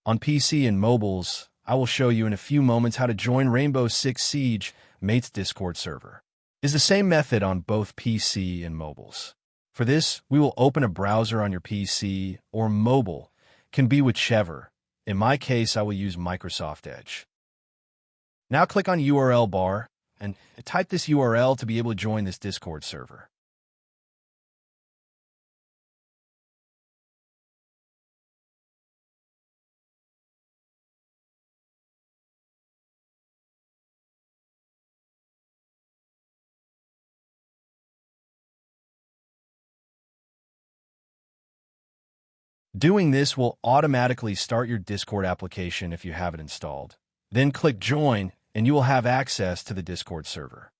On PC and mobiles, I will show you in a few moments how to join Rainbow Six Siege Mate's Discord server. It's the same method on both PC and mobiles. For this, we will open a browser on your PC or mobile, can be whichever. In my case, I will use Microsoft Edge. Now click on URL bar and type this URL to be able to join this Discord server. Doing this will automatically start your Discord application if you have it installed. Then click Join, and you will have access to the Discord server.